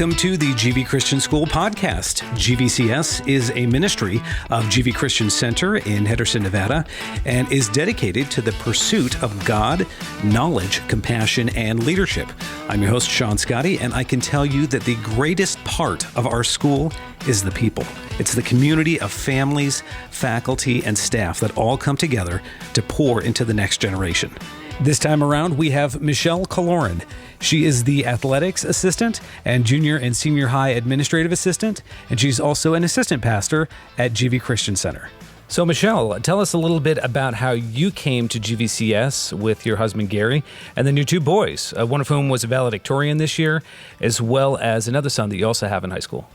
Welcome to the GV Christian School Podcast. GVCS is a ministry of GV Christian Center in Henderson, Nevada, and is dedicated to the pursuit of God, knowledge, compassion, and leadership. I'm your host, Sean Scotty, and I can tell you that the greatest part of our school is the people. It's the community of families, faculty, and staff that all come together to pour into the next generation. This time around, we have Michelle Kaloran. She is the athletics assistant and junior and senior high administrative assistant, and she's also an assistant pastor at GV Christian Center. So Michelle, tell us a little bit about how you came to GVCS with your husband Gary and then your two boys, one of whom was a valedictorian this year, as well as another son that you also have in high school.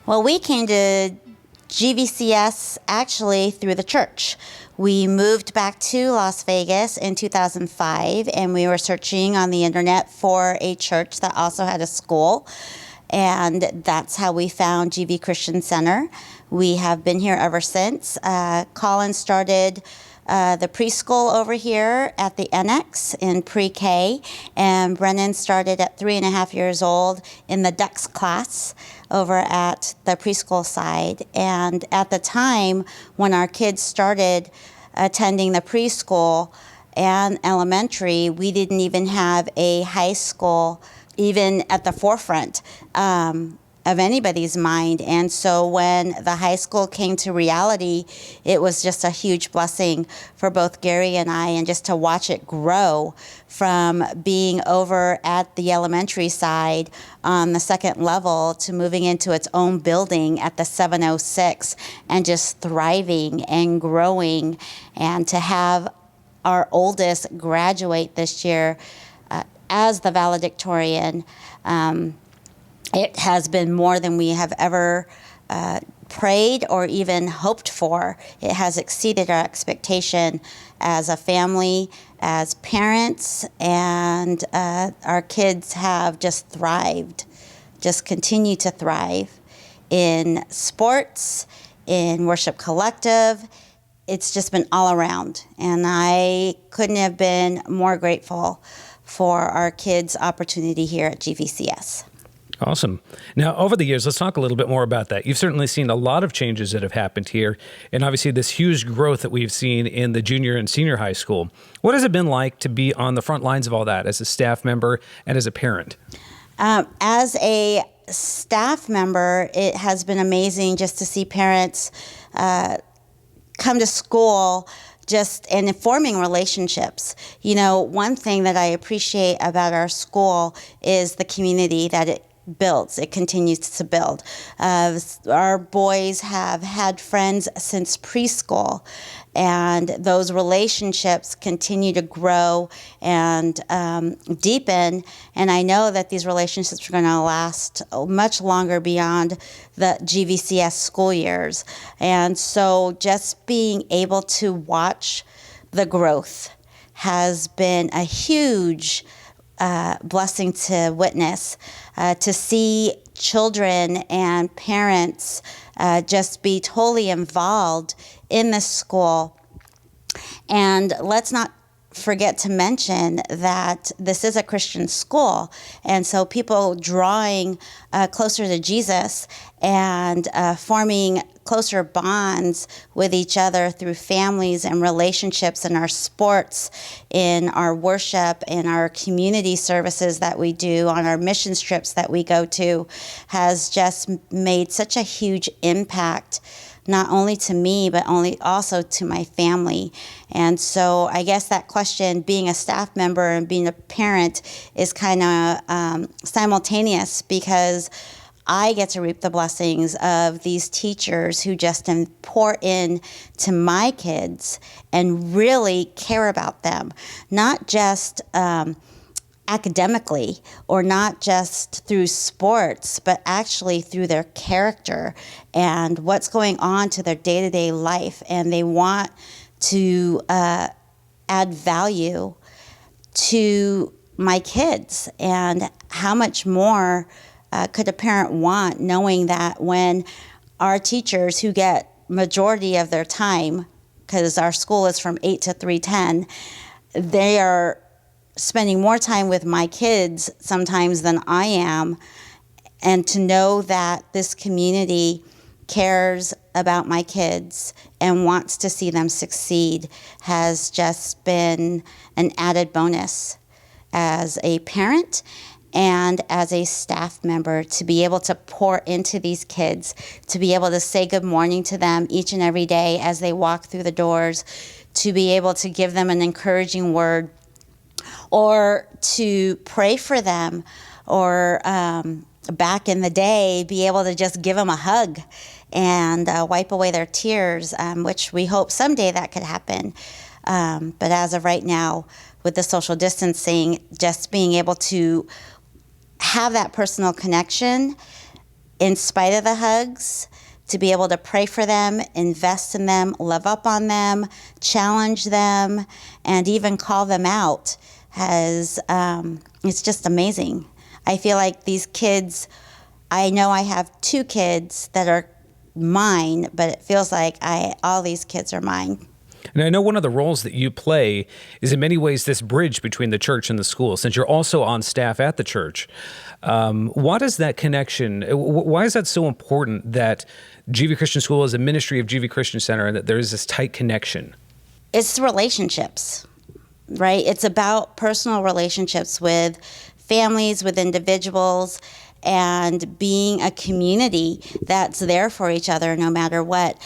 Well, we came to GVCS actually through the church. We moved back to Las Vegas in 2005, and we were searching on the internet for a church that also had a school, and that's how we found GV Christian Center. We have been here ever since. Colin started the preschool over here at the Annex in pre-K, and Brennan started at 3.5 years old in the Ducks class over at the preschool side. And at the time when our kids started attending the preschool and elementary, we didn't even have a high school even at the forefront of anybody's mind. And so when the high school came to reality, it was just a huge blessing for both Gary and I, and just to watch it grow from being over at the elementary side on the second level to moving into its own building at the 706 and just thriving and growing, and to have our oldest graduate this year as the valedictorian. It has been more than we have ever prayed or even hoped for. It has exceeded our expectation as a family, as parents, and our kids have just thrived, just continue to thrive in sports, in Worship Collective. It's just been all around, and I couldn't have been more grateful for our kids' opportunity here at GVCS. Awesome. Now, over the years, let's talk a little bit more about that. You've certainly seen a lot of changes that have happened here, and obviously this huge growth that we've seen in the junior and senior high school. What has it been like to be on the front lines of all that as a staff member and as a parent? As a staff member, it has been amazing just to see parents come to school and forming relationships. You know, one thing that I appreciate about our school is the community that it builds. It continues to build. Our boys have had friends since preschool, and those relationships continue to grow and deepen. And I know that these relationships are going to last much longer beyond the GVCS school years. And so just being able to watch the growth has been a huge blessing to witness, to see children and parents just be totally involved in the school. And let's not forget to mention that this is a Christian school, and so people drawing closer to Jesus and forming closer bonds with each other through families and relationships in our sports, in our worship, in our community services that we do, on our missions trips that we go to, has just made such a huge impact, not only to me, but also to my family. And so I guess that question, being a staff member and being a parent, is kind of simultaneous, because I get to reap the blessings of these teachers who just pour in to my kids and really care about them, not just academically or not just through sports, but actually through their character and what's going on to their day-to-day life. And they want to add value to my kids. And how much more could a parent want, knowing that when our teachers, who get majority of their time, because our school is from 8 to 3:10, they are spending more time with my kids sometimes than I am, And to know that this community cares about my kids and wants to see them succeed has just been an added bonus as a parent and as a staff member, to be able to pour into these kids, to be able to say good morning to them each and every day as they walk through the doors, to be able to give them an encouraging word, or to pray for them, or back in the day, be able to just give them a hug and wipe away their tears, which we hope someday that could happen. But as of right now, with the social distancing, just being able to have that personal connection in spite of the hugs, to be able to pray for them, invest in them, love up on them, challenge them, and even call them out it's just amazing. I feel like these kids, I know I have 2 kids that are mine, but it feels like all these kids are mine. And I know one of the roles that you play is in many ways this bridge between the church and the school, since you're also on staff at the church. What is that connection? Why is that so important that GV Christian School is a ministry of GV Christian Center and that there is this tight connection? It's the relationships, right? It's about personal relationships with families, with individuals, and being a community that's there for each other no matter what.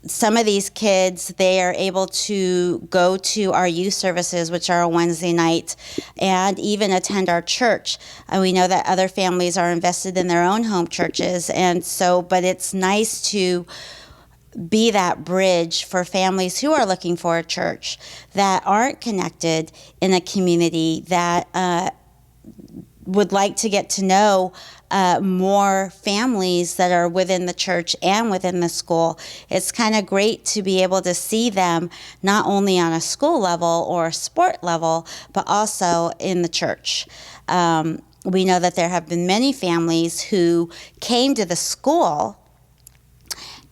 Some of these kids, they are able to go to our youth services, which are on Wednesday night, and even attend our church. And we know that other families are invested in their own home churches. And so, but it's nice to be that bridge for families who are looking for a church, that aren't connected in a community, that would like to get to know more families that are within the church and within the school. It's kind of great to be able to see them not only on a school level or a sport level, but also in the church. We know that there have been many families who came to the school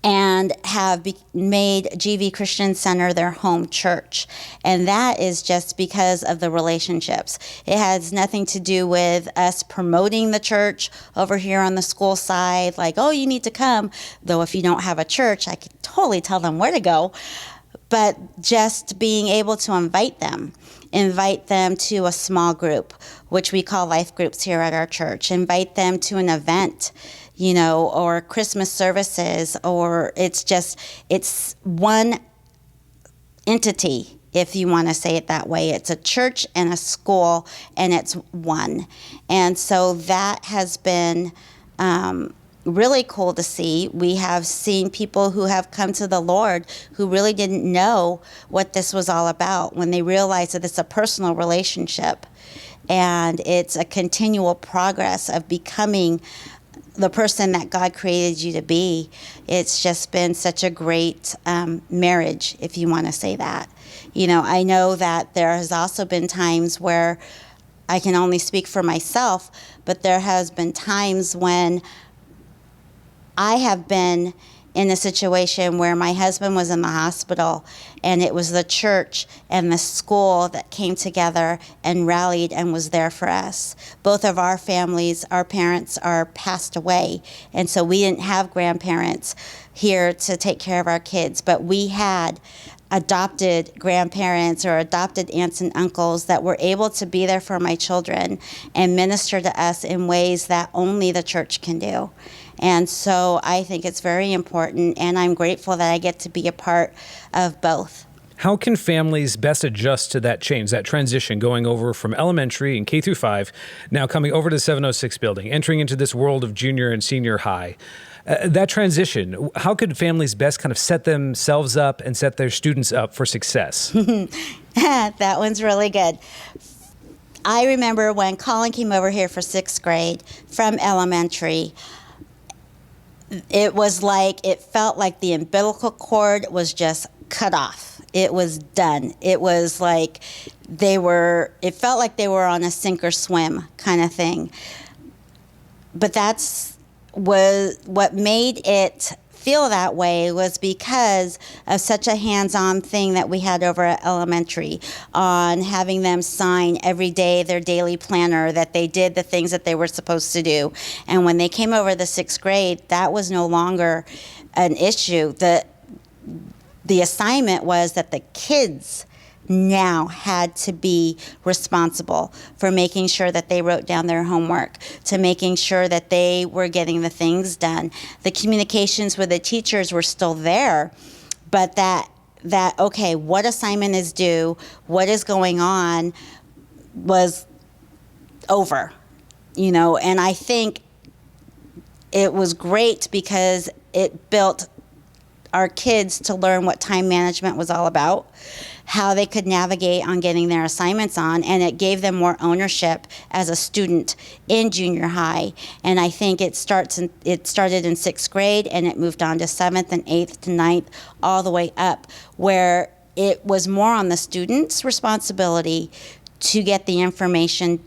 and have made GV Christian Center their home church. And that is just because of the relationships. It has nothing to do with us promoting the church over here on the school side, like, oh, you need to come. Though if you don't have a church, I can totally tell them where to go. But just being able to invite them to a small group, which we call life groups here at our church, invite them to an event, or Christmas services, or it's one entity, if you want to say it that way. It's a church and a school, and it's one. And so that has been really cool to see. We have seen people who have come to the Lord who really didn't know what this was all about when they realized that it's a personal relationship and it's a continual progress of becoming the person that God created you to be. It's just been such a great marriage, if you want to say that. I know that there has also been times where I can only speak for myself, but there has been times when I have been in a situation where my husband was in the hospital, and it was the church and the school that came together and rallied and was there for us. Both of our families, our parents are passed away, and so we didn't have grandparents here to take care of our kids, but we had adopted grandparents or adopted aunts and uncles that were able to be there for my children and minister to us in ways that only the church can do. And so I think it's very important, and I'm grateful that I get to be a part of both. How can families best adjust to that change, that transition, going over from elementary and K through 5, now coming over to the 706 building, entering into this world of junior and senior high? That transition, how could families best kind of set themselves up and set their students up for success? That one's really good. I remember when Colin came over here for 6th grade from elementary, it felt like the umbilical cord was just cut off. It was done. It was like it felt like they were on a sink or swim kind of thing. But was what made it feel that way was because of such a hands-on thing that we had over at elementary on having them sign every day their daily planner that they did the things that they were supposed to do. And when they came over the 6th grade, that was no longer an issue. The assignment was that the kids now had to be responsible for making sure that they wrote down their homework, to making sure that they were getting the things done. The communications with the teachers were still there, but that okay, what assignment is due, what is going on, was over, and I think it was great because it built our kids to learn what time management was all about, how they could navigate on getting their assignments on, and it gave them more ownership as a student in junior high. And I think it started in 6th grade, and it moved on to 7th and 8th to 9th, all the way up, where it was more on the student's responsibility to get the information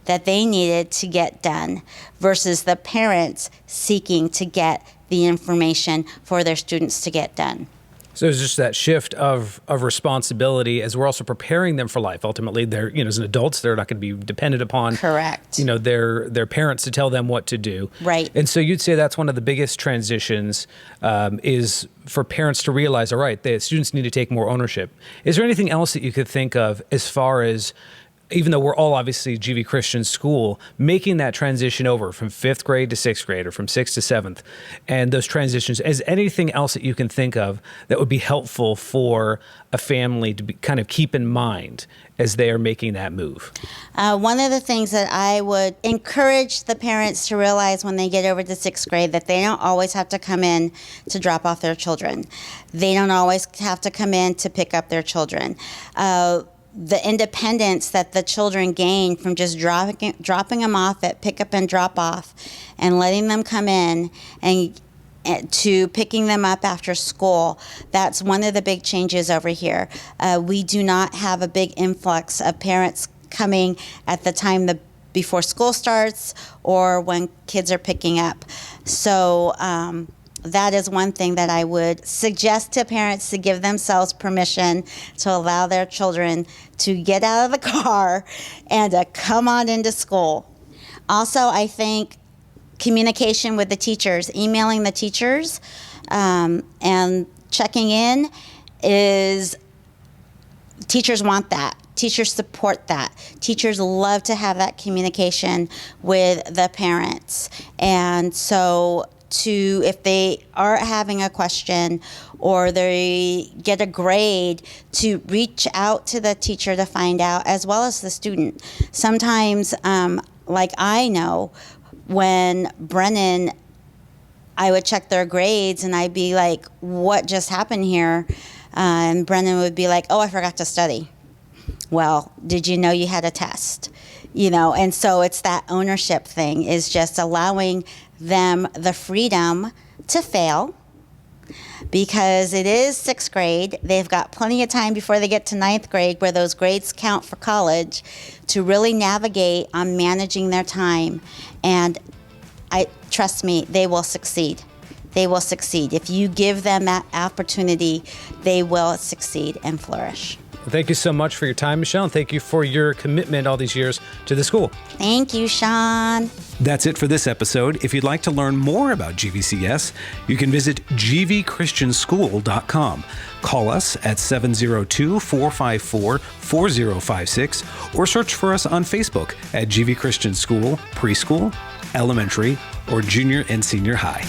that they needed to get done versus the parents seeking to get the information for their students to get done. So it's just that shift of responsibility as we're also preparing them for life. Ultimately, they're, as adults, they're not going to be dependent upon, correct, their parents to tell them what to do. Right. And so you'd say that's one of the biggest transitions is for parents to realize, all right, the students need to take more ownership. Is there anything else that you could think of as far as, even though we're all obviously GV Christian school, making that transition over from 5th grade to 6th grade or from 6th to 7th, and those transitions, is anything else that you can think of that would be helpful for a family to kind of keep in mind as they are making that move? One of the things that I would encourage the parents to realize when they get over to 6th grade, that they don't always have to come in to drop off their children. They don't always have to come in to pick up their children. The independence that the children gain from just dropping them off at pick up and drop off and letting them come in and to picking them up after school, that's one of the big changes over here. We do not have a big influx of parents coming at the time before school starts or when kids are picking up. So that is one thing that I would suggest to parents, to give themselves permission to allow their children to get out of the car and to come on into school. Also, I think communication with the teachers, emailing the teachers and checking in teachers want that. Teachers support that. Teachers love to have that communication with the parents. And so if they are having a question or they get a grade, to reach out to the teacher to find out, as well as the student. Sometimes, like I know, when Brennan, I would check their grades and I'd be like, what just happened here? And Brennan would be like, oh, I forgot to study. Well, did you know you had a test? And so it's that ownership thing, is just allowing them the freedom to fail, because it is 6th grade. They've got plenty of time before they get to 9th grade, where those grades count for college, to really navigate on managing their time. And trust me, they will succeed. They will succeed. If you give them that opportunity, they will succeed and flourish. Well, thank you so much for your time, Michelle, and thank you for your commitment all these years to the school. Thank you, Sean. That's it for this episode. If you'd like to learn more about GVCS, you can visit gvchristianschool.com. Call us at 702-454-4056 or search for us on Facebook at GV Christian School, Preschool, Elementary, or Junior and Senior High.